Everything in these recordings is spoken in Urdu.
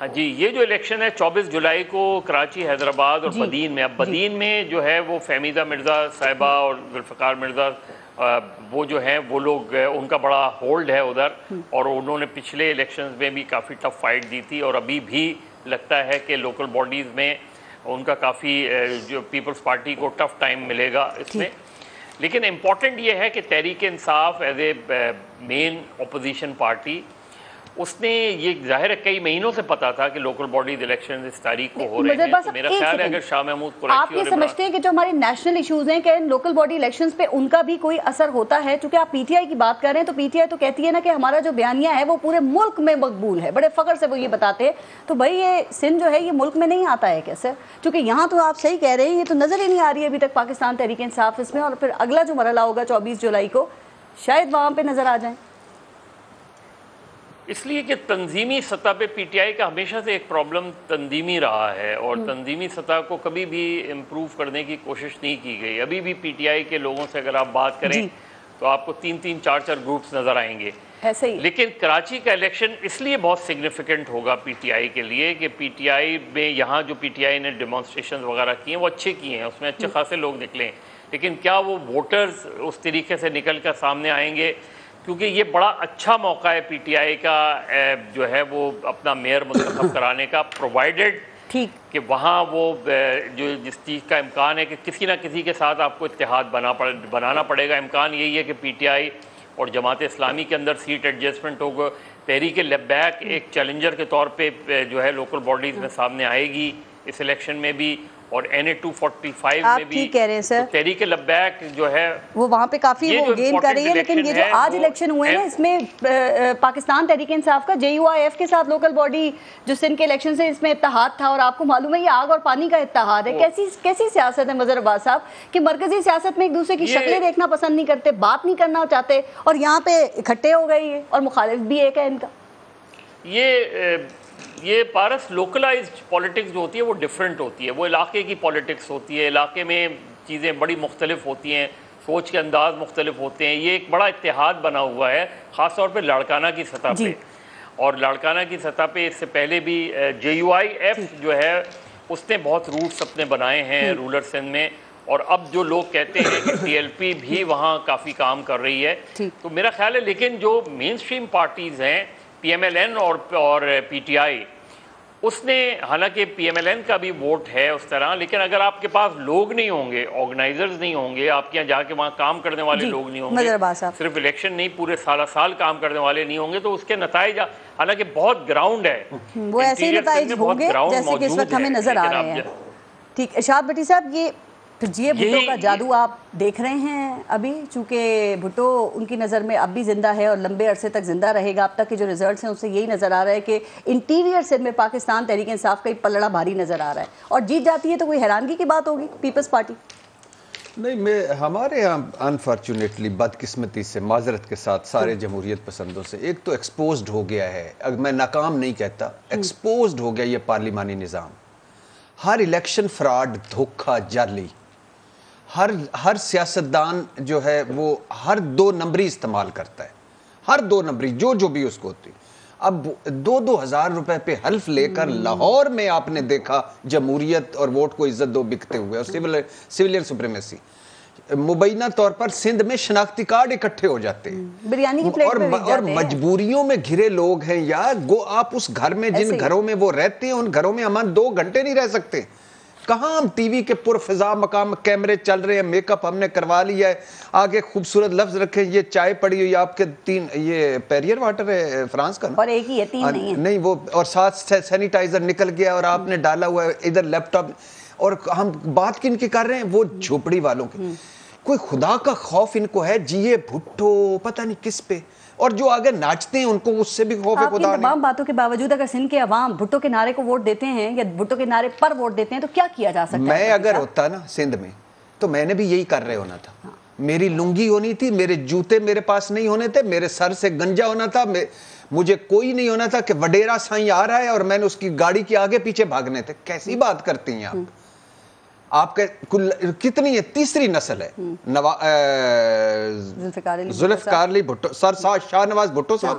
ہاں جی، یہ جو الیکشن ہے 24 جولائی کو کراچی، حیدرآباد اور بدین میں، اب بدین میں جو ہے وہ فہمیدہ مرزا صاحبہ اور ذوالفقار مرزا وہ جو ہیں وہ لوگ ان کا بڑا ہولڈ ہے ادھر، اور انہوں نے پچھلے الیکشنز میں بھی کافی ٹف فائٹ دی تھی، اور ابھی بھی لگتا ہے کہ لوکل باڈیز میں ان کا کافی جو پیپلز پارٹی کو ٹف ٹائم ملے گا اس میں. لیکن امپورٹنٹ یہ ہے کہ Tehreek Insaf as a main opposition party, اس نے یہ ظاہر ہے کئی مہینوں سے پتا تھا کہ لوکل باڈیز الیکشن اس تاریخ کو ہو رہے ہیں. تو میرا خیال ہے اگر شاہ محمود قریشی آپ یہ سمجھتے ہیں کہ جو ہمارے نیشنل ایشوز ہیں کہ لوکل باڈی الیکشنز پہ ان کا بھی کوئی اثر ہوتا ہے؟ چونکہ آپ پی ٹی آئی کی بات کر رہے ہیں تو پی ٹی آئی تو کہتی ہے نا کہ ہمارا جو بیانیہ ہے وہ پورے ملک میں مقبول ہے، بڑے فخر سے وہ یہ بتاتے ہیں. تو بھائی یہ سندھ جو ہے یہ ملک میں نہیں آتا ہے کیا سر؟ چونکہ یہاں تو آپ صحیح کہہ رہے ہیں، یہ تو نظر ہی نہیں آ رہی ہے ابھی تک پاکستان تحریک انصاف اس میں، اور پھر اگلا جو مرحلہ ہوگا 24 جولائی کو شاید وہاں پہ نظر آ جائیں. اس لیے کہ تنظیمی سطح پہ پی ٹی آئی کا ہمیشہ سے ایک پرابلم تنظیمی رہا ہے، اور تنظیمی سطح کو کبھی بھی امپروو کرنے کی کوشش نہیں کی گئی. ابھی بھی پی ٹی آئی کے لوگوں سے اگر آپ بات کریں تو آپ کو 3-3 4-4 گروپس نظر آئیں گے. لیکن کراچی کا الیکشن اس لیے بہت سگنیفیکنٹ ہوگا پی ٹی آئی کے لیے کہ پی ٹی آئی میں یہاں جو پی ٹی آئی نے ڈیمانسٹریشن وغیرہ کیے ہیں وہ اچھے کیے ہیں، اس میں اچھے خاصے لوگ نکلے، لیکن کیا وہ ووٹرز اس طریقے سے نکل کر سامنے آئیں گے؟ کیونکہ یہ بڑا اچھا موقع ہے پی ٹی آئی کا جو ہے وہ اپنا میئر منتخب کرانے کا، پرووائڈڈ کہ وہاں وہ جو جس چیز کا امکان ہے کہ کسی نہ کسی کے ساتھ آپ کو اتحاد بنانا پڑے گا. امکان یہی ہے کہ پی ٹی آئی اور جماعت اسلامی کے اندر سیٹ ایڈجسٹمنٹ ہوگا. تحریک لیبیک ایک چیلنجر کے طور پہ جو ہے لوکل باڈیز میں سامنے آئے گی اس الیکشن میں بھی، اور NA 245 میں بھی. آپ کہہ رہے ہیں سر، تحریک لیبیک جو ہے وہ وہاں پہ کافی وہ گین کر رہی ہے، لیکن یہ جو آج الیکشن ہوئے ہیں اس میں پاکستان تحریک انصاف کا JUIF کے ساتھ لوکل باڈی جو سندھ کے الیکشن سے اس میں اتحاد تھا، اور آپ کو معلوم ہے یہ آگ اور پانی کا اتحاد ہے. کیسی سیاست ہے مظہر عباس صاحب کہ مرکزی سیاست میں ایک دوسرے کی شکلیں دیکھنا پسند نہیں کرتے، بات نہیں کرنا چاہتے، اور یہاں پہ اکٹھے ہو گئی ہے اور مخالف بھی ایک ہے ان کا. یہ پارس لوکلائزڈ پالیٹکس جو ہوتی ہے وہ ڈیفرنٹ ہوتی ہے، وہ علاقے کی پالیٹکس ہوتی ہے، علاقے میں چیزیں بڑی مختلف ہوتی ہیں، سوچ کے انداز مختلف ہوتے ہیں. یہ ایک بڑا اتحاد بنا ہوا ہے خاص طور پہ لاڑکانہ کی سطح پہ، اور لاڑکانہ کی سطح پہ اس سے پہلے بھی JUIF جو ہے اس نے بہت روٹس اپنے بنائے ہیں رولر سندھ میں، اور اب جو لوگ کہتے ہیں کہ TLP بھی وہاں کافی کام کر رہی ہے. تو میرا خیال ہے لیکن جو مین سٹریم پارٹیز ہیں PMLN اور PTI، اس نے حالانکہ PMLN کا بھی ووٹ ہے اس طرح، لیکن اگر آپ کے پاس لوگ نہیں ہوں گے، آرگنائزرز نہیں ہوں گے، آپ کے یہاں جا کے وہاں کام کرنے والے لوگ نہیں ہوں گے، صرف الیکشن نہیں پورے سال کام کرنے والے نہیں ہوں گے، تو اس کے نتائج حالانکہ بہت گراؤنڈ ہے، وہ ایسے ہی نتائج ہوں گے جیسے کہ اس وقت ہمیں نظر آ رہے ہیں. ٹھیک، ارشاد بھٹی صاحب، یہ پھر جی بھٹو کا جادو آپ دیکھ رہے ہیں ابھی، چونکہ بھٹو ان کی نظر میں اب بھی زندہ ہے اور لمبے عرصے تک زندہ رہے گا. اب تک کے جو ریزلٹس ہیں اس سے یہی نظر آ رہا ہے کہ انٹیریئر سندھ میں پاکستان تحریک انصاف کا پلڑا بھاری نظر آ رہا ہے، اور جیت جاتی ہے تو کوئی حیرانگی کی بات ہوگی پیپلز پارٹی؟ نہیں، ہمارے یہاں انفارچونیٹلی بدقسمتی سے، معذرت کے ساتھ سارے جمہوریت پسندوں سے، ایک تو ایکسپوزڈ ہو گیا ہے، میں ناکام نہیں کہتا، ایکسپوزڈ ہو گیا یہ پارلیمانی نظام. ہر الیکشن فراڈ، دھوکہ، جعلی، ہر سیاستدان جو ہے وہ ہر 2 نمبری استعمال کرتا ہے، ہر 2 نمبری جو بھی اس کو ہوتی. اب 2,000 روپے پہ حلف لے کر لاہور میں آپ نے دیکھا جمہوریت اور ووٹ کو عزت دو بکتے ہوئے، اور سویلین سپریمیسی. مبینہ طور پر سندھ میں شناختی کارڈ اکٹھے ہو جاتے ہیں، اور مجبوریوں میں گھرے لوگ ہیں یار. آپ اس گھر میں جن گھروں میں وہ رہتے ہیں ان گھروں میں ہم 2 گھنٹے نہیں رہ سکتے. کہاں ہم ٹی وی کے پرفضا مقام کیمرے چل رہے ہیں، میک اپ ہم نے کروا لیا ہے، آگے خوبصورت لفظ رکھیں، یہ چائے پڑی ہوئی آپ کے 3، یہ پیریئر واٹر ہے فرانس کا نا، اور ایک ہی ہے، 3 نہیں ہے، نہیں وہ، اور ساتھ سینیٹائزر نکل گیا اور آپ نے ڈالا ہوا ہے ادھر لیپ ٹاپ. اور ہم بات کن کی کر رہے ہیں؟ وہ جھوپڑی والوں کی. کوئی خدا کا خوف ان کو ہے؟ جیے بھٹو پتہ نہیں کس پہ، اور جو آگے ناچتے ہیں ان کو اس سے بھی خوف خدا نہیں. آپ کی تمام باتوں کے باوجود اگر سندھ کے عوام بھٹو کے نعرے کو ووٹ دیتے ہیں یا بھٹو کے نعرے پر ووٹ دیتے ہیں تو کیا کیا جا سکتا ہے؟ میں اگر ہوتا نا سندھ میں تو میں نے بھی یہی کر رہے ہونا تھا. میری لنگی ہونی تھی، میرے جوتے میرے پاس نہیں ہونے تھے، میرے سر سے گنجا ہونا تھا، مجھے کوئی نہیں ہونا تھا کہ وڈیرا سائیں آ رہا ہے اور میں نے اس کی گاڑی کے آگے پیچھے بھاگنے تھے. کیسی بات کرتی ہیں آپ کے کتنی ہے؟ 3ری نسل ہے. ذوالفقار علی بھٹو، سر شاہ نواز بھٹو صاحب،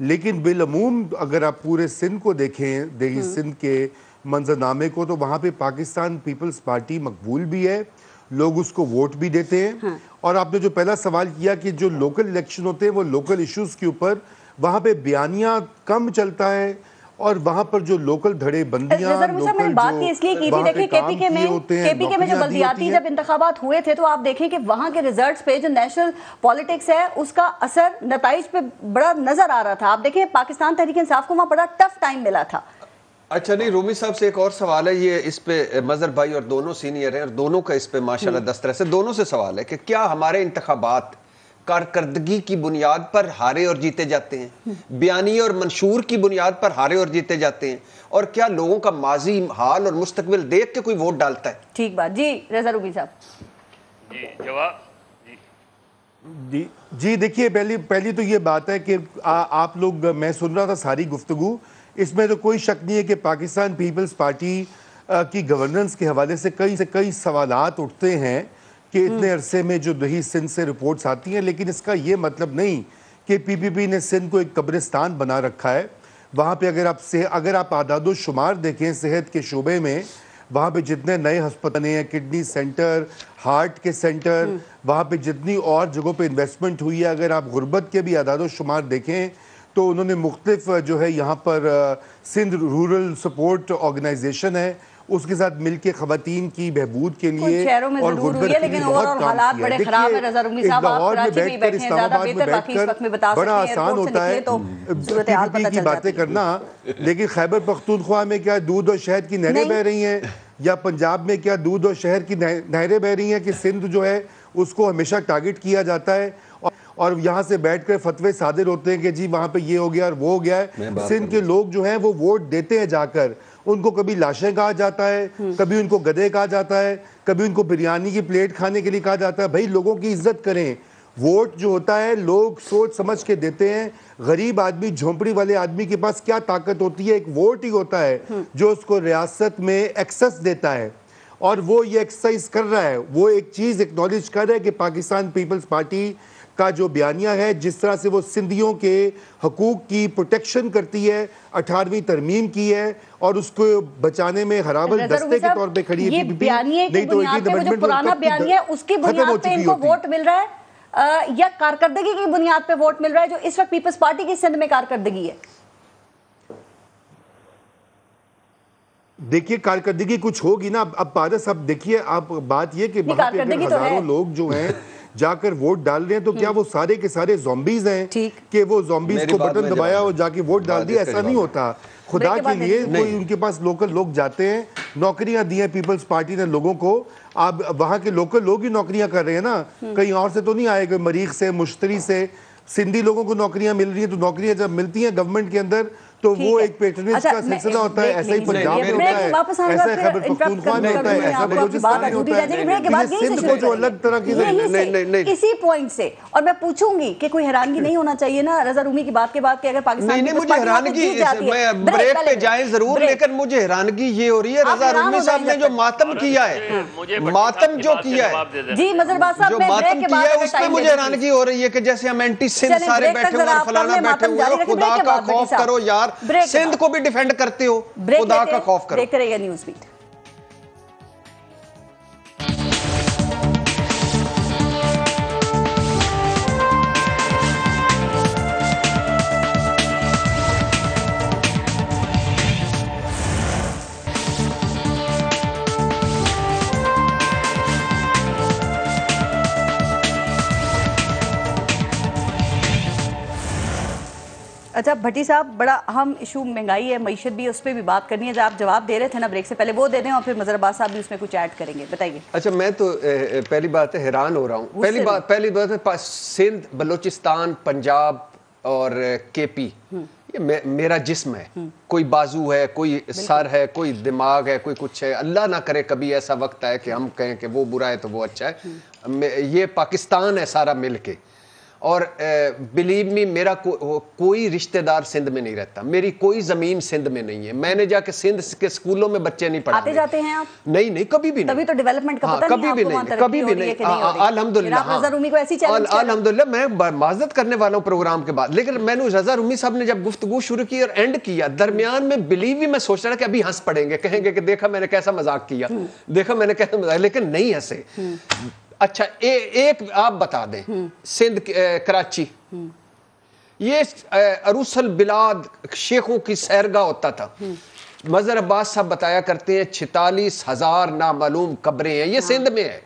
لیکن بالعموم اگر آپ پورے سندھ کو دیکھیں، دیہی سندھ کے منظرنامے کو، تو وہاں پہ پاکستان پیپلز پارٹی مقبول بھی ہے، لوگ اس کو ووٹ بھی دیتے ہیں۔ اور آپ نے جو پہلا سوال کیا کہ جو لوکل الیکشن ہوتے ہیں وہ لوکل ایشوز کے اوپر، وہاں پہ بیانیہ کم چلتا ہے، اور وہاں پر جو لوکل دھڑے بندیاں میں بات کی اس لیے کی تھی، دیکھیں کے پی کے میں جو بلدیاتی جب انتخابات ہوئے تھے تو آپ دیکھیں کہ وہاں کے ریزلٹس پہ جو نیشنل پولیٹکس ہے اس کا اثر نتائج پہ بڑا نظر آ رہا تھا۔ آپ دیکھیں پاکستان تحریک انصاف کو وہاں بڑا ٹف ٹائم ملا تھا۔ اچھا نہیں، رومی صاحب سے ایک اور سوال ہے، یہ اس پہ مظہر بھائی اور دونوں سینئر ہیں اور دونوں کا اس پہ ماشاءاللہ دسترس ہے، دونوں سے سوال ہے کہ کیا ہمارے انتخابات کارکردگی کی بنیاد پر ہارے اور جیتے جاتے ہیں، بیانیے اور منشور کی بنیاد پر ہارے اور جیتے جاتے ہیں، اور کیا لوگوں کا ماضی، حال اور مستقبل دیکھ کے کوئی ووٹ ڈالتا ہے؟ ٹھیک بات جی، رضا رومی صاحب جی جواب جی دیکھیے، پہلی تو یہ بات ہے کہ آپ لوگ، میں سن رہا تھا ساری گفتگو، اس میں تو کوئی شک نہیں ہے کہ پاکستان پیپلز پارٹی کی گورننس کے حوالے سے کئی سوالات اٹھتے ہیں کہ اتنے عرصے میں جو دیہی سندھ سے رپورٹس آتی ہیں، لیکن اس کا یہ مطلب نہیں کہ پی پی پی نے سندھ کو ایک قبرستان بنا رکھا ہے۔ وہاں پہ اگر آپ اعداد و شمار دیکھیں صحت کے شعبے میں، وہاں پہ جتنے نئے ہسپتال ہیں، کڈنی سینٹر، ہارٹ کے سینٹر، وہاں پہ جتنی اور جگہوں پہ انویسٹمنٹ ہوئی ہے، اگر آپ غربت کے بھی اعداد و شمار دیکھیں تو انہوں نے مختلف جو ہے یہاں پر سندھ رورل سپورٹ آرگنائزیشن ہے، اس کے ساتھ مل کے خواتین کی بہبود کے لیے اور غربت کے لیے بہت کام کیا ہے۔ دیکھیے لاہور میں بیٹھ کر، اسلام آباد میں بیٹھ کر بڑا آسان ہوتا ہے پی پی پی کی باتیں کرنا، لیکن خیبر پختونخوا میں کیا دودھ اور شہد کی نہریں بہ رہی ہیں، یا پنجاب میں کیا دودھ اور شہد کی نہریں بہ رہی ہیں کہ سندھ جو ہے اس کو ہمیشہ ٹارگٹ کیا جاتا ہے، اور یہاں سے بیٹھ کر فتوے صادر ہوتے ہیں کہ جی وہاں پہ یہ ہو گیا اور وہ ہو گیا ہے۔ سندھ کے لوگ جو ہیں وہ ووٹ دیتے ہیں جا کر، ان کو کبھی لاشیں کہا جاتا ہے، کبھی ان کو گدھے کہا جاتا ہے، کبھی ان کو بریانی کی پلیٹ کھانے کے لیے کہا جاتا ہے۔ بھائی لوگوں کی عزت کریں، ووٹ جو ہوتا ہے لوگ سوچ سمجھ کے دیتے ہیں۔ غریب آدمی، جھونپڑی والے آدمی کے پاس کیا طاقت ہوتی ہے؟ ایک ووٹ ہی ہوتا ہے جو اس کو ریاست میں ایکسس دیتا ہے، اور وہ یہ ایکسرسائز کر رہا ہے، وہ ایک چیز ایکنالج کر رہا ہے کہ پاکستان پیپلز پارٹی کا جو بیانیہ ہے، جس طرح سے وہ سندھیوں کے حقوق کی پروٹیکشن کرتی ہے، 18ویں ترمیم کی ہے اور اس کو بچانے میں ہراول دستے کے طور پہ کھڑی ہے۔ یہ بیانیے کی بنیاد پہ، وہ جو پرانا بیانیہ ہے اس کی بنیاد پہ ان کو ووٹ مل رہا ہے، یا کارکردگی کی بنیاد پہ ووٹ مل رہا ہے جو اس وقت پیپلز پارٹی کی سندھ میں کارکردگی ہے؟ دیکھیے کارکردگی کچھ ہوگی نا۔ اب پارس صاحب دیکھیے، آپ بات یہ کہ وہاں پہ اگر ہزاروں لوگ جو ہیں جا کر ووٹ ڈال رہے ہیں تو کیا وہ سارے کے سارے زومبیز ہیں کہ وہ زومبیز کو بٹن دبایا اور جا کے ووٹ ڈال دیا؟ ایسا نہیں ہوتا۔ خدا کے لیے کوئی ان کے پاس لوکل لوگ جاتے ہیں، نوکریاں دی ہیں پیپلز پارٹی نے لوگوں کو، آپ وہاں کے لوکل لوگ ہی نوکریاں کر رہے ہیں نا، کہیں اور سے تو نہیں آئے گا، مریخ سے، مشتری سے۔ سندھی لوگوں کو نوکریاں مل رہی ہیں، تو نوکریاں جب ملتی ہیں گورنمنٹ کے اندر تو وہ ایک پیٹرنیج کا سلسلہ ہوتا ہے۔ ایسا ہی پنجاب میں ہوتا ہے، ایسا ہی خیبر پختونخوا میں ہوتا ہے، ایسا بلوچستان میں ہوتا ہے۔ سندھ کو جو الگ طرح کی اسی پوائنٹ سے، اور میں پوچھوں گی کہ کوئی حیرانگی نہیں ہونا چاہیے نا رضا رومی کی بات کے بعد کہ اگر پاکستان نہیں، مجھے حیرانگی، میں بریک پہ جائیں ضرور، لیکن مجھے حیرانگی یہ ہو رہی ہے رضا رومی صاحب نے جو ماتم کیا ہے، ماتم جو کیا ہے، جی مظہر باز صاحب، جو ماتم کیا ہے اس پہ مجھے حیرانگی ہو رہی ہے کہ جیسے ہم اینٹی سندھ سارے بیٹھے ہوئے اور فلانا بیٹھے ہوئے، خدا کا خوف کرو یار، سندھ کو بھی ڈیفینڈ کرتے ہو، خدا کا خوف کرو۔ دیکھتے رہیے نیوز بیٹ۔ اچھا بھٹی صاحب، بڑا اہم ایشو مہنگائی ہے، معیشت بھی، اس پہ بھی بات کرنی ہے۔ جو آپ جواب دے رہے تھے نا بریک سے پہلے وہ دے دیں، اور پھر مظہر عباس صاحب بھی اس میں کچھ ایڈ کریں گے، بتائیے۔ اچھا میں تو پہلی بات ہے حیران ہو رہا ہوں، پہلی بات ہے سندھ، بلوچستان، پنجاب اور کے پی یہ میرا جسم ہے، کوئی بازو ہے، کوئی سر ہے، کوئی دماغ ہے، کوئی کچھ ہے۔ اللہ نہ کرے کبھی ایسا وقت آئے کہ ہم کہیں کہ وہ برا ہے تو وہ اچھا ہے۔ یہ پاکستان ہے سارا مل کے، اور بلیو می میرا کوئی رشتہ دار سندھ میں نہیں رہتا, میری کوئی زمین سندھ میں نہیں ہے, میں نے جا کے سندھ کے اسکولوں میں بچے نہیں پڑھائے. آتے جاتے ہیں آپ؟ نہیں کبھی بھی نہیں. تبھی تو ڈیولپمنٹ کا پتہ نہیں کبھی بھی نہیں, کبھی بھی نہیں. الحمدللہ الحمدللہ میں معذرت کرنے والا ہوں پروگرام کے بعد, لیکن میں نے رضا رومی صاحب نے جب گفتگو شروع کی اور اینڈ کیا, درمیان میں بلیو می میں سوچ رہا کہ ابھی ہنس پڑیں گے, کہیں گے کہ دیکھا میں نے کیسا مذاق کیا, دیکھا میں نے کیسا مذاق, لیکن نہیں ہنسے. اچھا ایک آپ بتا دیں, سندھ کراچی یہ عروس البلاد شیخوں کی سیرگاہ ہوتا تھا. مظہر عباس صاحب بتایا کرتے ہیں 46,000 نامعلوم قبریں ہیں, یہ سندھ میں ہے.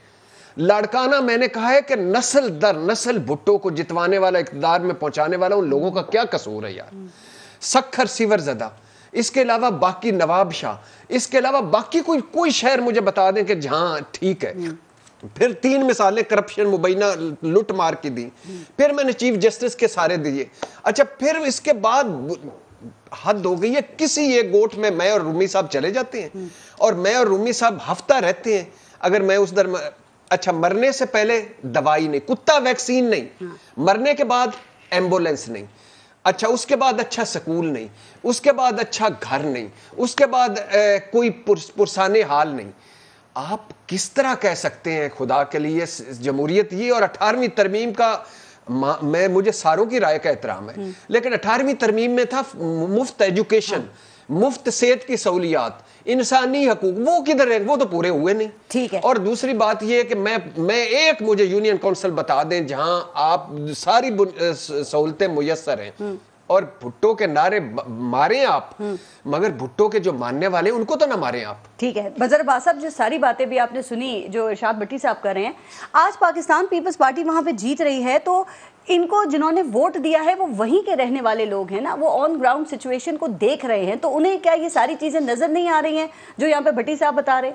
لاڑکانہ میں نے کہا ہے کہ نسل در نسل بھٹو کو جتوانے والا, اقتدار میں پہنچانے والا, ان لوگوں کا کیا قصور ہے یار. سکھر سیور زدہ, اس کے علاوہ باقی نواب شاہ, اس کے علاوہ باقی کوئی شہر مجھے بتا دیں کہ جہاں ٹھیک ہے. پھر 3 مثالیں کرپشن مبینہ لٹ مار کی دی, پھر میں نے چیف جسٹس کے سارے دیے. اچھا پھر اس کے بعد حد ہو گئی ہے, کسی ایک گوٹ میں اور رومی صاحب چلے جاتے ہیں, اور میں اور رومی صاحب ہفتہ رہتے ہیں. اگر میں اس در اچھا مرنے سے پہلے دوائی نہیں, کتا ویکسین نہیں, مرنے کے بعد ایمبولینس نہیں, اچھا اس کے بعد اچھا سکول نہیں, اس کے بعد اچھا گھر نہیں, اس کے بعد کوئی پرسانے حال نہیں. آپ کس طرح کہہ سکتے ہیں خدا کے لیے جمہوریت یہ؟ اور 18ویں ترمیم کا مجھے ساروں کی رائے کا احترام ہے, لیکن 18ویں ترمیم میں تھا مفت ایجوکیشن, مفت صحت کی سہولیات, انسانی حقوق, وہ کدھر ہے؟ وہ تو پورے ہوئے نہیں. ٹھیک ہے. اور دوسری بات یہ ہے کہ میں ایک مجھے یونین کونسل بتا دیں جہاں آپ ساری سہولتیں میسر ہیں, اور بھٹو کے نعرے ماریں آپ, مگر بھٹو کے جو ماننے والے ہیں ان کو تو نہ ماریں آپ. ٹھیک ہے. مظہر عباس صاحب جو ساری باتیں بھی آپ نے سنی جو ارشاد بھٹی صاحب کر رہے ہیں, آج پاکستان پیپلز پارٹی وہاں پہ جیت رہی ہے, تو ان کو جنہوں نے ووٹ دیا ہے وہ وہیں کے رہنے والے لوگ ہیں نا, وہ آن گراؤنڈ سچویشن کو دیکھ رہے ہیں, تو انہیں کیا یہ ساری چیزیں نظر نہیں آ رہی ہیں جو یہاں پہ بھٹی صاحب بتا رہے؟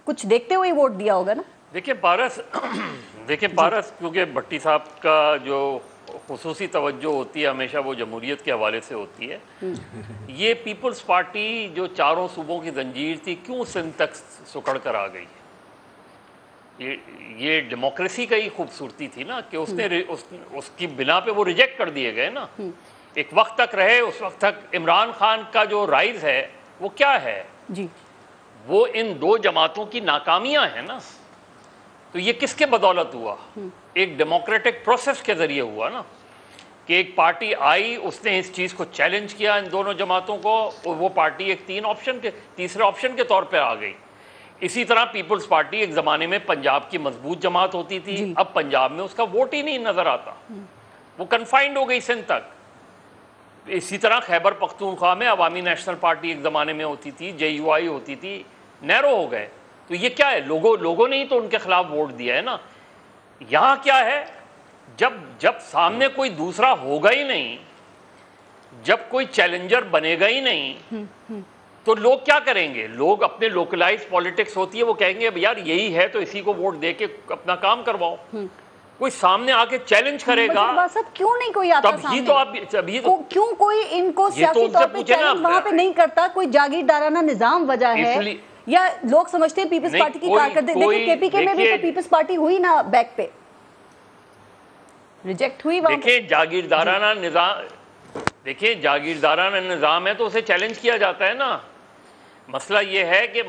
کچھ دیکھتے ہوئے ووٹ دیا ہوگا نا. دیکھیں پارس کیونکہ بھٹی صاحب کا جو خصوصی توجہ ہوتی ہے ہمیشہ وہ جمہوریت کے حوالے سے ہوتی ہے. یہ پیپلز پارٹی جو 4 صوبوں کی زنجیر تھی کیوں سندھ تک سکڑ کر آ گئی؟ یہ ڈیموکریسی کا ہی خوبصورتی تھی نا کہ اس کی بنا پہ وہ ریجیکٹ کر دیے گئے نا. ایک وقت تک رہے, اس وقت تک عمران خان کا جو رائز ہے وہ کیا ہے جی, وہ ان 2 جماعتوں کی ناکامیاں ہیں نا. تو یہ کس کے بدولت ہوا؟ ایک ڈیموکریٹک پروسیس کے ذریعے ہوا نا, کہ ایک پارٹی آئی, اس نے اس چیز کو چیلنج کیا ان دونوں جماعتوں کو, اور وہ پارٹی ایک تیسرے آپشن کے طور پہ آ گئی. اسی طرح پیپلز پارٹی ایک زمانے میں پنجاب کی مضبوط جماعت ہوتی تھی, اب پنجاب میں اس کا ووٹ ہی نہیں نظر آتا, وہ کنفائنڈ ہو گئی سندھ تک. اسی طرح خیبر پختونخوا میں عوامی نیشنل پارٹی ایک زمانے میں ہوتی تھی, JUI ہوتی تھی, نیرو ہو گئے. تو یہ کیا ہے؟ لوگوں نے ہی تو ان کے خلاف ووٹ دیا ہے نا. یہاں کیا ہے, جب سامنے کوئی دوسرا ہوگا ہی نہیں, جب کوئی چیلنجر بنے گا ہی نہیں, تو لوگ کیا کریں گے؟ لوگ اپنے لوکلائز پولیٹکس ہوتی ہے, وہ کہیں گے یار یہی ہے تو اسی کو ووٹ دے کے اپنا کام کرواؤ. کوئی سامنے آ کے چیلنج کرے گا, کیوں نہیں کوئی آتا سامنے؟ کیوں کوئی ان کو سیاسی طور پہ چیلنج وہاں پہ نہیں کرتا؟ کوئی جاگیردارانہ نظام وجہ ہے یا لوگ سمجھتے ہیں پیپلز پارٹی کی کارکردگی؟ دیکھیں KPK میں بھی تو پیپلز پارٹی ہوئی نا, بیک پہ ریجیکٹ ہوئی. دیکھیں جاگیردارانہ نظام ہے تو اسے چیلنج کیا جاتا ہے نا. مسئلہ یہ ہے کہ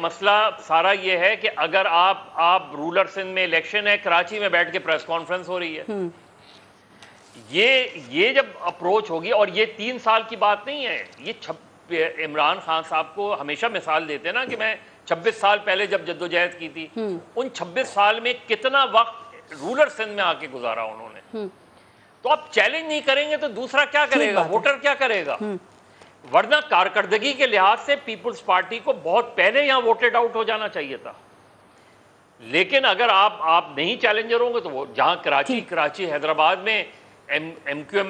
سارا یہ ہے کہ اگر آپ رولر سندھ میں الیکشن ہے, کراچی میں بیٹھ کے پریس کانفرنس ہو رہی ہے, یہ جب اپروچ ہوگی, اور یہ 3 سال کی بات نہیں ہے, یہ عمران خان صاحب کو ہمیشہ مثال دیتے نا کہ میں 26 سال پہلے جب جدوجہد کی تھی, ان 26 سال میں کتنا وقت رولر سندھ میں آ کے گزارا انہوں نے. تو آپ چیلنج نہیں کریں گے تو دوسرا کیا کرے گا؟ ووٹر کیا کرے گا؟ ورنہ کارکردگی کے لحاظ سے پیپلز پارٹی کو بہت پہلے یہاں ووٹڈ آؤٹ ہو جانا چاہیے تھا. لیکن اگر آپ نہیں چیلنجر ہوں گے تو وہ جہاں کراچی حیدرآباد میں ایم کیو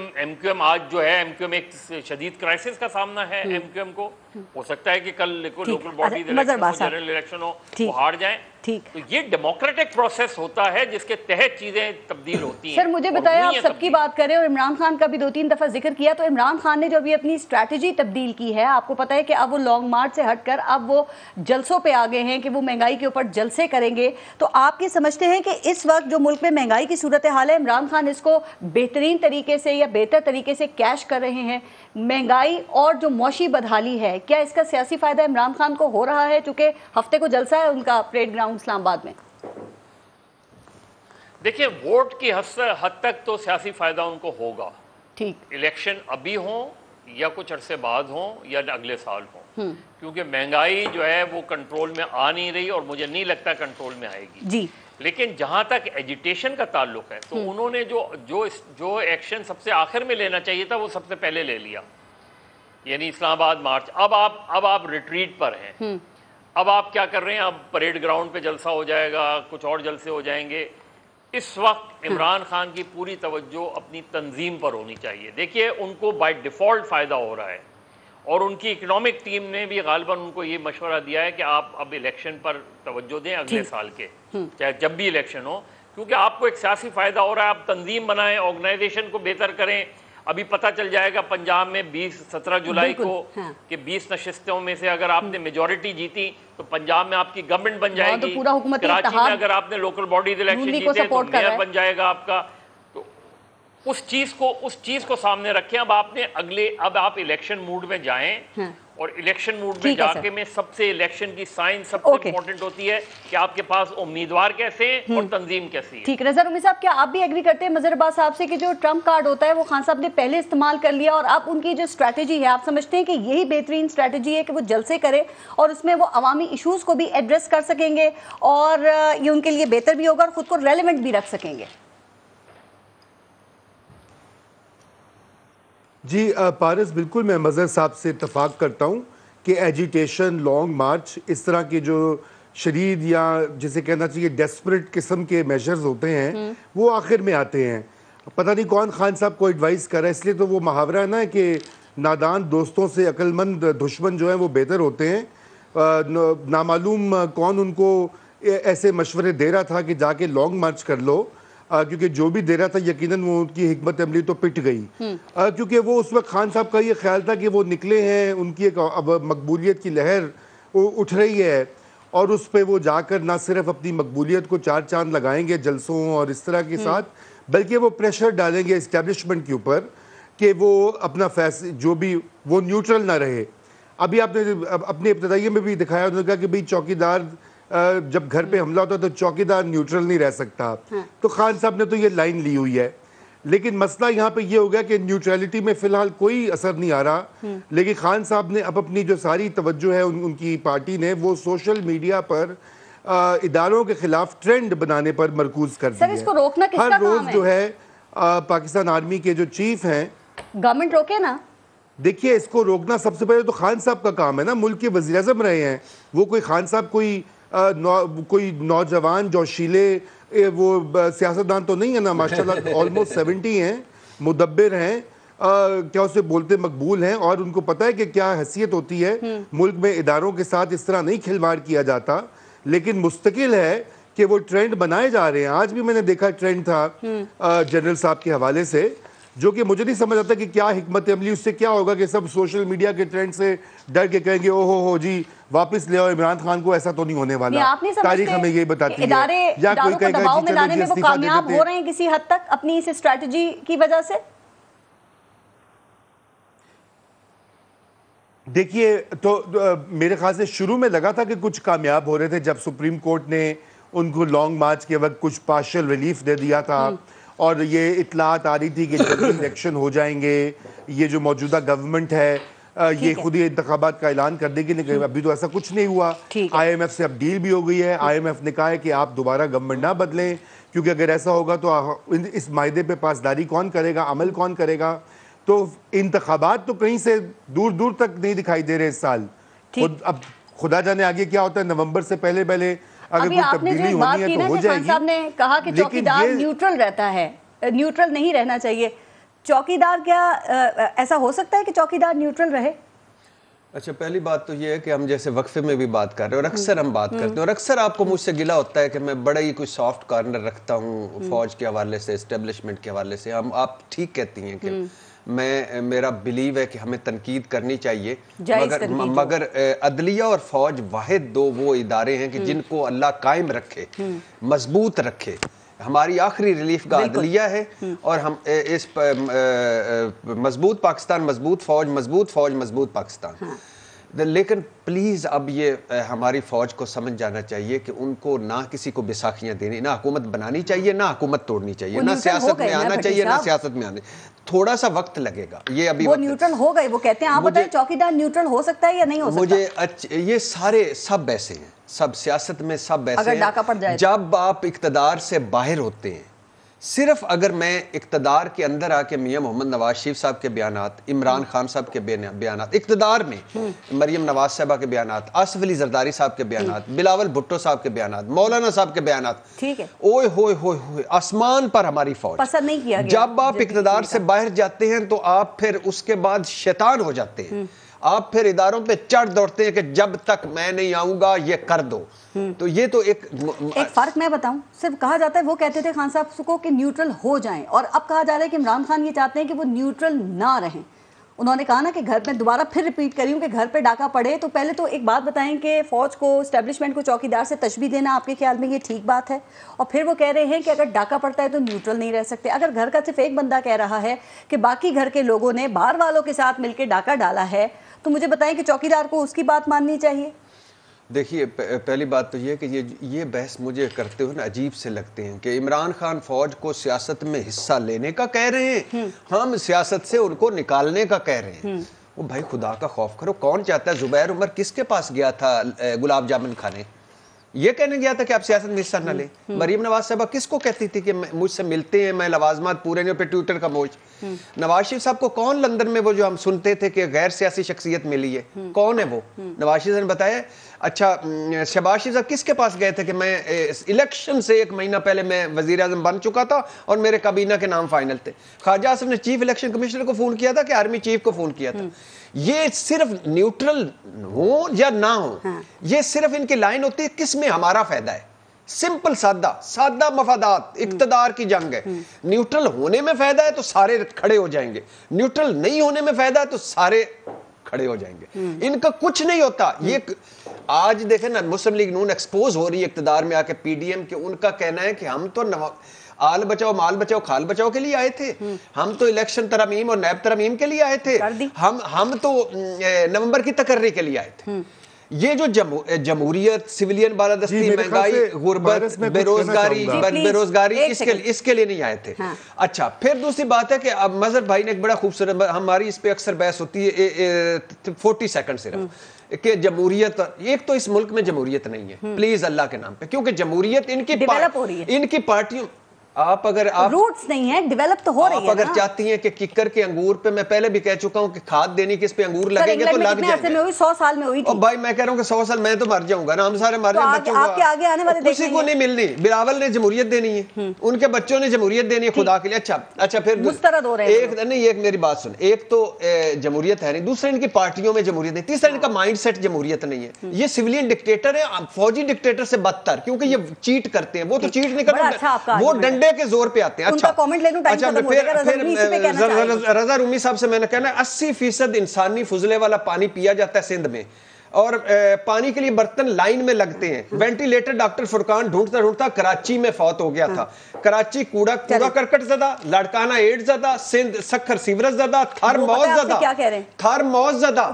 ایم آج جو ہے, ایم کیو ایم ایک شدید کرائسس کا سامنا ہے. ایم کیو ایم کو ہو سکتا ہے کہ کل لوکل باڈی جنرل الیکشن ہو وہ ہار جائیں, ٹھیک. تو یہ ڈیموکریٹک پروسیس ہوتا ہے جس کے تحت چیزیں تبدیل ہوتی ہیں. سر مجھے بتایا آپ سب کی بات کریں اور عمران خان کا بھی 2-3 دفعہ ذکر کیا, تو عمران خان نے جو ابھی اپنی اسٹریٹجی تبدیل کی ہے, آپ کو پتا ہے کہ اب وہ لانگ مارچ سے ہٹ کر اب وہ جلسوں پہ آگے ہیں کہ وہ مہنگائی کے اوپر جلسے کریں گے. تو آپ یہ سمجھتے ہیں کہ اس وقت جو ملک میں مہنگائی کی صورتحال ہے, عمران خان اس کو بہترین طریقے سے یا بہتر طریقے سے کیش کر رہے ہیں؟ مہنگائی اور جو معاشی بدحالی ہے, کیا اس کا سیاسی فائدہ عمران خان کو ہو رہا ہے, چونکہ ہفتے کو جلسہ ہے ان کا پریڈ گراؤنڈ اسلام آباد میں؟ دیکھیں, ووٹ کی حد تک تو سیاسی فائدہ ان کو ہوگا. ٹھیک. الیکشن ابھی ہوں یا کچھ عرصے بعد ہوں یا اگلے سال ہوں, کیونکہ مہنگائی جو ہے وہ کنٹرول میں آ نہیں رہی اور مجھے نہیں لگتا کنٹرول میں آئے گی. جی. لیکن جہاں تک ایجیٹیشن کا تعلق ہے تو انہوں نے جو ایکشن سب سے آخر میں لینا چاہیے تھا وہ سب سے پہلے لے لیا, یعنی اسلام آباد مارچ. اب آپ ریٹریٹ پر ہیں. اب آپ کیا کر رہے ہیں؟ اب پریڈ گراؤنڈ پہ جلسہ ہو جائے گا, کچھ اور جلسے ہو جائیں گے. اس وقت عمران خان کی پوری توجہ اپنی تنظیم پر ہونی چاہیے. دیکھیے, ان کو بائی ڈیفالٹ فائدہ ہو رہا ہے اور ان کی اکنامک ٹیم نے بھی غالباً ان کو یہ مشورہ دیا ہے کہ آپ اب الیکشن پر توجہ دیں اگلے سال کے, چاہے جب بھی الیکشن ہو, کیونکہ آپ کو ایک سیاسی فائدہ ہو رہا ہے. آپ تنظیم بنائیں, آرگنائزیشن کو بہتر کریں. ابھی پتہ چل جائے گا پنجاب میں 17 جولائی کو کہ 20 نشستوں میں سے اگر آپ نے میجورٹی جیتی تو پنجاب میں آپ کی گورنمنٹ بن جائے گی. کراچی میں اگر آپ نے لوکل باڈیز الیکشن جیتے تو میئر بن جائے گا آپ کا. تو اس چیز کو سامنے رکھیں. اب آپ الیکشن موڈ میں جائیں, اور الیکشن موڈ میں جا کے میں سب سے الیکشن کی سائنس سب سے امپورٹنٹ ہوتی ہے کہ آپ کے پاس امیدوار کیسے ہیں اور تنظیم کیسی ہے. ٹھیک. رضا رومی صاحب, کیا آپ بھی ایگری کرتے ہیں مظہر عباس صاحب سے کہ جو ٹرمپ کارڈ ہوتا ہے وہ خان صاحب نے پہلے استعمال کر لیا, اور اب ان کی جو اسٹریٹجی ہے آپ سمجھتے ہیں کہ یہی بہترین اسٹریٹجی ہے کہ وہ جلسے کرے اور اس میں وہ عوامی ایشوز کو بھی ایڈریس کر سکیں گے اور یہ ان کے لیے بہتر بھی ہوگا اور خود کو ریلیونٹ بھی رکھ سکیں گے؟ جی پارس, بالکل میں مظہر صاحب سے اتفاق کرتا ہوں کہ ایجیٹیشن, لانگ مارچ, اس طرح کے جو شدید یا جسے کہنا چاہیے ڈیسپریٹ قسم کے میجرز ہوتے ہیں وہ آخر میں آتے ہیں. پتہ نہیں کون خان صاحب کو ایڈوائز کر رہا ہے, اس لیے تو وہ محاورہ ہے نا کہ نادان دوستوں سے عقل مند دشمن جو ہیں وہ بہتر ہوتے ہیں. نامعلوم کون ان کو ایسے مشورے دے رہا تھا کہ جا کے لانگ مارچ کر لو, کیونکہ جو بھی دے رہا تھا یقیناً وہ ان کی حکمت عملی تو پٹ گئی, کیونکہ وہ اس وقت خان صاحب کا یہ خیال تھا کہ وہ نکلے ہیں, ان کی ایک اب مقبولیت کی لہر اٹھ رہی ہے اور اس پہ وہ جا کر نہ صرف اپنی مقبولیت کو 4 چاند لگائیں گے جلسوں اور اس طرح کے ساتھ, بلکہ وہ پریشر ڈالیں گے اسٹیبلشمنٹ کے اوپر کہ وہ اپنا فیصلہ جو بھی وہ نیوٹرل نہ رہے. ابھی آپ نے اپنے ابتدائیے میں بھی دکھایا, انہوں نے کہا کہ بھئی چوکیدار جب گھر پہ حملہ ہوتا ہے تو چوکیدار نیوٹرل نہیں رہ سکتا. تو خان صاحب نے تو یہ لائن لی ہوئی ہے, لیکن مسئلہ یہاں پہ یہ ہو گیا کہ نیوٹرلٹی میں فی الحال کوئی اثر نہیں آ رہا, لیکن خان صاحب نے اب اپنی جو ساری توجہ ہے ان کی پارٹی نے وہ سوشل میڈیا پر اداروں کے خلاف ٹرینڈ بنانے پر مرکوز کر دی ہے. سر, اس کو روکنا کس کا کام ہے؟ ہر روز جو ہے پاکستان آرمی کے جو چیف ہیں, گورنمنٹ روکے نا. دیکھیے, اس کو روکنا سب سے پہلے تو خان صاحب کا کام ہے نا, ملک کے وزیر اعظم رہے ہیں وہ. کوئی خان صاحب کوئی نوجوان جوشیلے وہ سیاستدان تو نہیں ہے نا, ماشاءاللہ آلموسٹ 70 ہیں, مدبر ہیں, کیا اسے بولتے مقبول ہیں, اور ان کو پتہ ہے کہ کیا حیثیت ہوتی ہے ملک میں. اداروں کے ساتھ اس طرح نہیں کھلواڑ کیا جاتا, لیکن مستقل ہے کہ وہ ٹرینڈ بنائے جا رہے ہیں. آج بھی میں نے دیکھا ٹرینڈ تھا جنرل صاحب کے حوالے سے, جو کہ مجھے نہیں سمجھ آتا کہ کیا حکمت عملی اس سے کیا ہوگا کہ سب سوشل میڈیا کے ٹرینڈ سے ڈر کے کہیں گے او ہو جی واپس لے آؤ عمران خان کو. ایسا تو نہیں ہونے والا, تاریخ ہمیں یہی بتاتی ہے. یا کوئی کہے گا دباؤ میں لانے میں وہ کامیاب ہو رہے ہیں کسی حد تک اپنی اس اسٹریٹجی کی وجہ سے. دیکھیے, تو میرے خیال سے شروع میں لگا تھا کہ کچھ کامیاب ہو رہے تھے جب سپریم کورٹ نے ان کو لانگ مارچ کے وقت کچھ پارشل ریلیف دے دیا تھا, اور یہ اطلاعات آ رہی تھی کہ جلدی الیکشن ہو جائیں گے. یہ جو موجودہ گورنمنٹ ہے یہ خود ہی انتخابات کا اعلان کر دے گی, لیکن ابھی تو ایسا کچھ نہیں ہوا. آئی ایم ایف سے اب ڈیل بھی ہو گئی ہے. آئی ایم ایف نے کہا ہے کہ آپ دوبارہ گورنمنٹ نہ بدلیں, کیونکہ اگر ایسا ہوگا تو اس معاہدے پہ پاسداری کون کرے گا, عمل کون کرے گا. تو انتخابات تو کہیں سے دور دور تک نہیں دکھائی دے رہے اس سال. اب خدا جانے آگے کیا ہوتا ہے, نومبر سے پہلے اگر کوئی تبدیلی ہونی ہے تو ہو جائے گی. صاحب نے کہا کہ چوکیدار نیوٹرل رہتا ہے, نیوٹرل نہیں رہنا چاہیے. چوکیدار کیا ایسا ہو سکتا ہے کہ چوکیدار نیوٹرل رہے؟ اچھا پہلی بات تو یہ ہے کہ ہم جیسے وقفے میں بھی بات کر رہے ہیں اور اکثر ہم بات کرتے ہیں اور اکثر آپ کو مجھ سے گلہ ہوتا ہے کہ میں بڑا ہی کوئی سافٹ کارنر رکھتا ہوں فوج کے حوالے سے، اسٹیبلشمنٹ کے حوالے سے. آپ ٹھیک کہتی ہیں کہ میرا بلیو ہے کہ ہمیں تنقید کرنی چاہیے، مگر عدلیہ اور فوج واحد دو وہ ادارے ہیں کہ جن کو اللہ قائم رکھے، مضبوط رکھے. ہماری آخری ریلیف گاہ عدلیہ ہے اور ہم اس مضبوط پاکستان، مضبوط فوج، مضبوط فوج، مضبوط پاکستان. لیکن پلیز اب یہ ہماری فوج کو سمجھ جانا چاہیے کہ ان کو نہ کسی کو بیساکھیاں دینی، نہ حکومت بنانی چاہیے، نہ حکومت توڑنی چاہیے، نہ سیاست میں آنا چاہیے، نہ سیاست میں آنے. تھوڑا سا وقت لگے گا. یہ ابھی وہ نیوٹرل ہو گئے، وہ کہتے ہیں. آپ بتائیں چوکیدار نیوٹرل ہو سکتا ہے یا نہیں ہو سکتا؟ مجھے یہ سارے سب ایسے ہیں، سب سیاست میں سب ایسے ہیں. جب آپ اقتدار سے باہر ہوتے ہیں، صرف اگر میں اقتدار کے اندر آ کے میاں محمد نواز شریف صاحب کے بیانات، عمران خان صاحب کے بیانات، اقتدار میں مریم نواز صاحبہ کے بیانات، آصف علی زرداری صاحب کے بیانات، بلاول بھٹو صاحب کے بیانات، مولانا صاحب کے بیانات، ٹھیک ہے، اوئے ہوئے ہوئے ہوئے آسمان پر ہماری فوج. پسند نہیں کیا گیا. جب آپ اقتدار سے باہر جاتے ہیں تو آپ پھر اس کے بعد شیطان ہو جاتے ہیں. آپ پھر اداروں پہ چڑھ دوڑتے ہیں کہ جب تک میں نہیں آؤں گا یہ کر دو. تو یہ تو ایک فرق میں بتاؤں، صرف کہا جاتا ہے، وہ کہتے تھے خان صاحب کو کہ نیوٹرل ہو جائیں، اور اب کہا جا رہا ہے کہ عمران خان یہ چاہتے ہیں کہ وہ نیوٹرل نہ رہیں. انہوں نے کہا نا کہ گھر میں دوبارہ پھر ریپیٹ کری ہوں کہ گھر پہ ڈاکہ پڑے. تو پہلے تو ایک بات بتائیں کہ فوج کو، اسٹیبلشمنٹ کو چوکیدار سے تشبیہ دینا آپ کے خیال میں یہ ٹھیک بات ہے؟ اور پھر وہ کہہ رہے ہیں کہ اگر ڈاکہ پڑتا ہے تو نیوٹرل نہیں رہ سکتے. اگر گھر کا صرف ایک بندہ کہہ رہا ہے کہ باقی گھر کے لوگوں نے باہر والوں کے ساتھ مل کے ڈاکہ ڈالا ہے، تو مجھے بتائیں کہ چوکیدار کو اس کی بات ماننی چاہیے؟ دیکھیے پہلی بات تو یہ کہ یہ بحث مجھے کرتے ہوئے عجیب سے لگتے ہیں کہ عمران خان فوج کو سیاست میں حصہ لینے کا کہہ رہے ہیں، ہم سیاست سے ان کو نکالنے کا کہہ رہے ہیں. وہ بھائی خدا کا خوف کرو. کون چاہتا ہے؟ زبیر عمر کس کے پاس گیا تھا گلاب جامن کھانے؟ یہ کہنے گیا تھا کہ آپ سیاست میں حصہ نہ لیں. مریم نواز صاحبہ کس کو کہتی تھی کہ مجھ سے ملتے ہیں، میں لوازمات پورے نہیں، پہ ٹویٹر کا موج. نواز شریف صاحب کو کون لندن میں وہ جو ہم سنتے تھے کہ غیر سیاسی شخصیت ملی ہے، کون ہے وہ؟ نواز شریف نے بتایا. اچھا شہباز شریف صاحب کس کے پاس گئے تھے کہ میں الیکشن سے 1 مہینہ پہلے میں وزیر اعظم بن چکا تھا اور میرے کابینہ کے نام فائنل تھے؟ خواجہ آصف نے چیف الیکشن کمشنر کو فون کیا تھا کہ آرمی چیف کو فون کیا تھا. یہ صرف نیوٹرل ہو یا نہ ہو، یہ صرف ان کی لائن ہوتی ہے کس میں ہمارا فائدہ ہے. سمپل سادہ مفادات، اقتدار کی جنگ ہے. نیوٹرل ہونے میں فائدہ ہے تو سارے کھڑے ہو جائیں گے، نیوٹرل نہیں ہونے میں فائدہ ہے تو سارے کھڑے ہو جائیں گے. ان کا کچھ نہیں ہوتا. یہ آج دیکھیں نا مسلم لیگ نون ایکسپوز ہو رہی ہے اقتدار میں آ کے پی ڈی ایم کے. ان کا کہنا ہے کہ ہم تو آل بچاؤ مال بچاؤ کھال بچاؤ کے لیے آئے تھے، ہم تو الیکشن ترامیم اور نیب ترامیم کے لیے آئے تھے، ہم تو نومبر کی تقرری کے لیے آئے تھے. یہ جو جمہوریت، سویلین بالادستی، مہنگائی، غربت، بے روزگاری اس کے لیے نہیں آئے تھے. اچھا پھر دوسری بات ہے کہ اب مظہر بھائی نے ایک بڑا خوبصورت، ہماری اس پہ اکثر بحث ہوتی ہے 40 سیکنڈ صرف، کہ جمہوریت، ایک تو اس ملک میں جمہوریت نہیں ہے پلیز اللہ کے نام پہ، کیونکہ جمہوریت ان کی پارٹیوں، آپ اگر روٹس نہیں ہیں، ڈیولپ تو ہو رہی ہے. آپ اگر چاہتی ہیں کہ ککر کے انگور پہ، میں پہلے بھی کہہ چکا ہوں کہ کھاد دینی کس پہ انگور لگیں گے تو لگ جائیں گے. 100 سال میں ہوئی تھی. اور بھائی میں کہہ رہا ہوں کہ 100 سال میں تو مر جاؤں گا نا، ہم سارے مر جائیں، بچوں کو کسی کو نہیں ملنی. بلاول نے جمہوریت دینی ہے، ان کے بچوں نے جمہوریت دینی ہے خدا کے لیے. اچھا پھر مسترد ہو رہے ہیں. ایک میری بات سن، ایک تو جمہوریت ہے نہیں، دوسرے ان کی پارٹیوں میں جمہوریت نہیں، تیسرا ان کا مائنڈ سیٹ جمہوریت نہیں ہے. یہ سویلین ڈکٹیٹر ہے، فوجی ڈکٹیٹر سے بدتر، کیونکہ یہ چیٹ کرتے ہیں. وہ تو چیٹ نہیں کرتے، وہ ڈنڈے کے زور پہ آتے ہیں. اچھا کامنٹ لے لوں، ٹائم ختم ہو جائے گا. رضا رومی صاحب سے میں نے کہنا ہے 80% انسانی فضلے والا پانی پیا جاتا ہے سندھ میں، اور پانی کے لیے برتن لائن میں لگتے ہیں. وینٹیلیٹر ڈاکٹر فرقان ڈھونڈتا ڈھونڈتا کراچی میں فوت ہو گیا تھا. کراچی کوڑا کرکٹ زدہ، لاڑکانہ ایڈ زدہ، سندھ سکھر سیورج زدہ، تھر موز زدہ،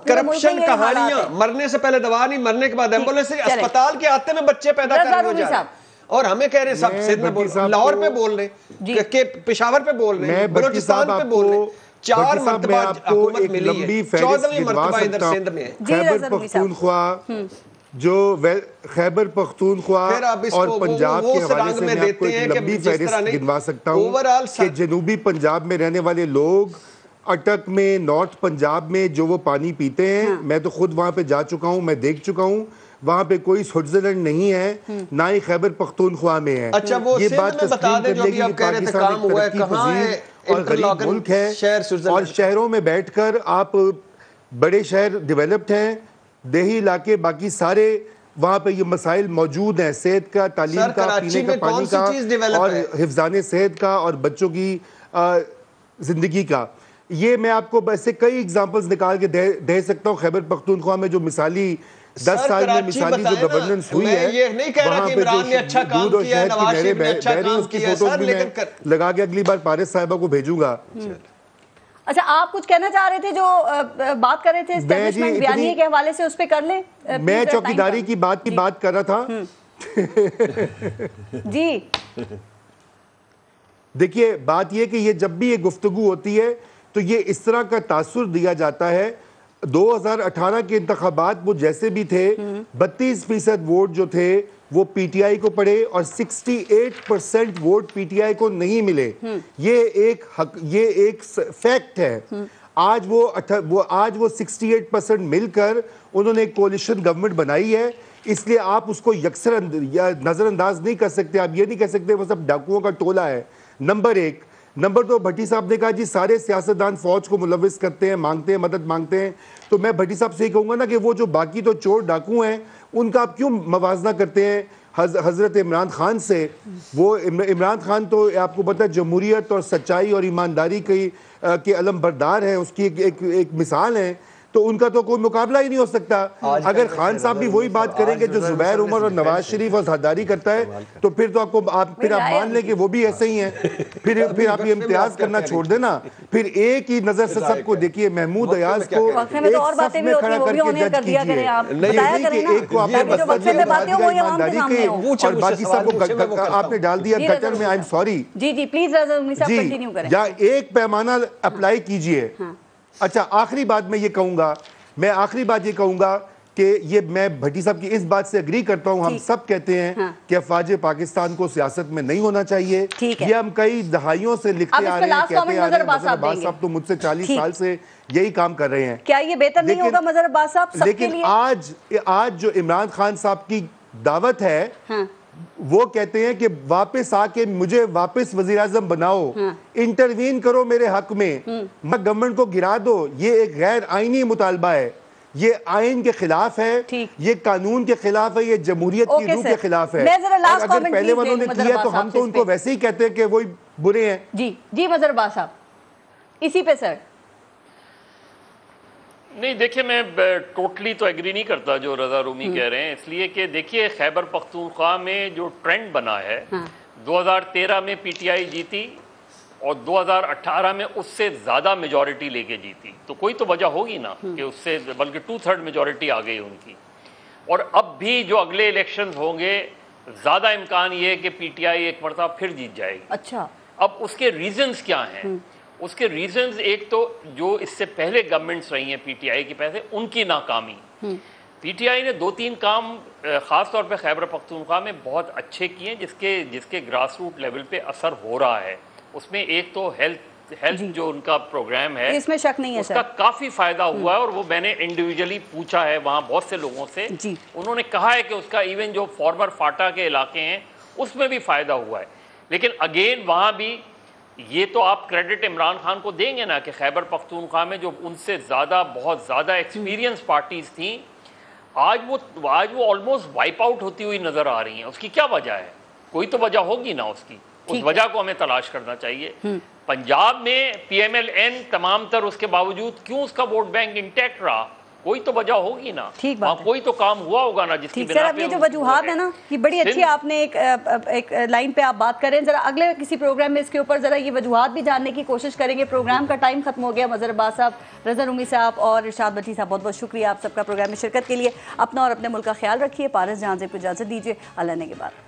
کرپشن کہانیاں، مرنے سے پہلے دوا نہیں، مرنے کے بعد ایمبولینس، اسپتال کے آتے میں بچے پیدا کرنے ہو جا رہے ہیں. اور ہمیں کہہ رہے ہیں سب سندھ میں بول رہے ہیں، لاہور پہ بول رہے ہیں، کہ پشاور پہ بول رہے ہیں، بلوچستان پہ بول رہے ہیں. 4 مرتبہ حکومت ملی ہے، 14ویں مرتبہ ادھر سندھ میں ہے. خیبر پختونخوا، جو خیبر پختونخوا اور پنجاب کے حوالے سے میں آپ کو ایک لمبی فہرست گنوا سکتا ہوں کہ جنوبی پنجاب میں رہنے والے لوگ اٹک میں، نارتھ پنجاب میں جو وہ پانی پیتے ہیں، میں تو خود وہاں پہ جا چکا ہوں، میں دیکھ چکا ہوں، وہاں پہ کوئی سوئٹزرلینڈ نہیں ہے، نہ ہی خیبر پختونخوا میں ہے. اچھا وہ سندھ میں بتا دیں جو بھی آپ کہہ رہے تھے کام ہوا ہے، کہاں ہے اور غریب ملک ہے، اور شہروں میں بیٹھ کر آپ بڑے شہر ڈیولپڈ ہیں، دیہی علاقے باقی سارے وہاں پہ یہ مسائل موجود ہیں، صحت کا، تعلیم کا، پینے کا پانی کا، اور حفظان صحت کا، اور بچوں کی زندگی کا. یہ میں آپ کو ایسے کئی ایگزامپلز نکال کے دے سکتا ہوں. خیبر پختونخوا میں جو مثالی 10 سال میں مثالی جو گورننس ہوئی ہے، وہاں پہ جو دودھ اور شہد کی نہریں بہ رہی ہیں، اس کی فوٹوز بھی میں لگا کے اگلی بار پارس صاحبہ کو بھیجوں گا. اچھا آپ کچھ کہنا چاہ رہے تھے جو بات کر رہے تھے اسٹیبلشمنٹ بیانیے کے حوالے سے، اس پہ کر لیں. میں چوکیداری کی بات کر رہا تھا. جی دیکھیے بات یہ کہ یہ جب بھی یہ گفتگو ہوتی ہے تو یہ اس طرح کا تاثر دیا جاتا ہے. 2018 کے انتخابات وہ جیسے بھی تھے، 32% ووٹ جو تھے وہ پی ٹی آئی کو پڑے اور 68% ووٹ پی ٹی آئی کو نہیں ملے. یہ ایک فیکٹ ہے. آج وہ 68% مل کر انہوں نے ایک کولیشن گورنمنٹ بنائی ہے. اس لیے آپ اس کو یکسر نظر انداز نہیں کر سکتے. آپ یہ نہیں کہہ سکتے وہ سب ڈاکوؤں کا ٹولہ ہے. نمبر 1. نمبر 2، بھٹی صاحب نے کہا جی سارے سیاستدان فوج کو ملوث کرتے ہیں، مانگتے ہیں، مدد مانگتے ہیں. تو میں بھٹی صاحب سے یہ کہوں گا نا کہ وہ جو باقی تو چور ڈاکو ہیں ان کا آپ کیوں موازنہ کرتے ہیں حضرت عمران خان سے؟ وہ عمران خان تو آپ کو پتہ ہے جمہوریت اور سچائی اور ایمانداری کے علم بردار ہیں، اس کی ایک مثال ہے. تو ان کا تو کوئی مقابلہ ہی نہیں ہو سکتا. اگر خان صاحب بھی وہی بات کریں گے جو زبیر عمر اور نواز شریف اور زرداری کرتا ہے تو پھر تو آپ مان لیں کہ وہ بھی ایسے ہی ہیں. پھر آپ یہ امتیاز کرنا چھوڑ دینا. پھر ایک ہی نظر سے سب کو دیکھیے. محمود ایاز کو ایک صف میں کھڑا کر کے جج کیجئے. نہیں کہ ایک کو آپ نے ایمانداری کے اور باقی سب کو آپ نے ڈال دیا گٹر میں. I am sorry. جی پلیز کنٹینیو کریں. یا ایک پیمانہ اپلائی کیجئے. اچھا آخری بات میں یہ کہوں گا کہ یہ میں بھٹی صاحب کی اس بات سے اگری کرتا ہوں. ہم سب کہتے ہیں کہ افواج پاکستان کو سیاست میں نہیں ہونا چاہیے. یہ ہم کئی دہائیوں سے لکھتے آ رہے ہیں، کہتے آ رہے ہیں. مظہر عباس صاحب تو مجھ سے 40 سال سے یہی کام کر رہے ہیں. کیا یہ بہتر نہیں ہوگا مظہر عباس صاحب سب کے لیے؟ لیکن آج جو عمران خان صاحب کی دعوت ہے وہ کہتے ہیں کہ واپس آ کے مجھے واپس وزیراعظم بناؤ، انٹروین کرو میرے حق میں، گورنمنٹ کو گرا دو. یہ ایک غیر آئینی مطالبہ ہے. یہ آئین کے خلاف ہے، یہ قانون کے خلاف ہے، یہ جمہوریت کی روح کے خلاف ہے. اور اگر پہلے انہوں نے کیا تو ہم تو ان کو ویسے ہی کہتے ہیں کہ وہی برے ہیں. جی مظہر عباس صاحب اسی پہ سر. نہیں دیکھیں میں ٹوٹلی تو ایگری نہیں کرتا جو رضا رومی کہہ رہے ہیں، اس لیے کہ دیکھیے خیبر پختونخوا میں جو ٹرینڈ بنا ہے 2013 میں پی ٹی آئی جیتی اور 2018 میں اس سے زیادہ میجورٹی لے کے جیتی. تو کوئی تو وجہ ہوگی نا کہ اس سے بلکہ 2/3 میجورٹی آ گئی ان کی. اور اب بھی جو اگلے الیکشنز ہوں گے زیادہ امکان یہ ہے کہ پی ٹی آئی ایک مرتبہ پھر جیت جائے گی. اچھا اب اس کے ریزنز کیا ہیں؟ اس کے ریزنز ایک تو جو اس سے پہلے گورنمنٹس رہی ہیں پی ٹی آئی کی پیسے ان کی ناکامی. پی ٹی آئی نے 2-3 کام خاص طور پہ خیبر پختونخوا میں بہت اچھے کیے ہیں جس کے گراس روٹ لیول پہ اثر ہو رہا ہے. اس میں ایک تو ہیلتھ جو ان کا پروگرام ہے اس میں شک نہیں ہے، اس کا کافی فائدہ ہوا ہے. اور وہ میں نے انڈیویجولی پوچھا ہے وہاں بہت سے لوگوں سے، انہوں نے کہا ہے کہ اس کا ایون جو فارمر فاٹا کے علاقے ہیں اس میں بھی فائدہ ہوا ہے. لیکن اگین وہاں بھی یہ تو آپ کریڈٹ عمران خان کو دیں گے نا کہ خیبر پختونخوا میں جو ان سے زیادہ بہت زیادہ ایکسپیرینس پارٹیز تھیں آج وہ آلموسٹ وائپ آؤٹ ہوتی ہوئی نظر آ رہی ہیں. اس کی کیا وجہ ہے؟ کوئی تو وجہ ہوگی نا اس کی. اس وجہ کو ہمیں تلاش کرنا چاہیے. پنجاب میں پی ایم ایل این تمام تر اس کے باوجود کیوں اس کا ووٹ بینک انٹیکٹ رہا؟ کوئی تو وجہ ہوگی نا. کوئی تو کام ہوا ہوگا نا جس کی بنا پہ. اب یہ جو وجوہات ہیں نا یہ بڑی اچھی آپ نے ایک لائن پہ آپ بات کریں. ذرا اگلے کسی پروگرام میں اس کے اوپر ذرا یہ وجوہات بھی جاننے کی کوشش کریں گے. پروگرام کا ٹائم ختم ہو گیا. مظہر عباس صاحب، رضا رومی صاحب اور ارشاد بٹی صاحب بہت بہت شکریہ آپ سب کا پروگرام میں شرکت کے لیے. اپنا اور اپنے ملک کا خیال رکھیے. پارس جہاں زیب کو اجازت دیجیے. اللہ نے کے بعد.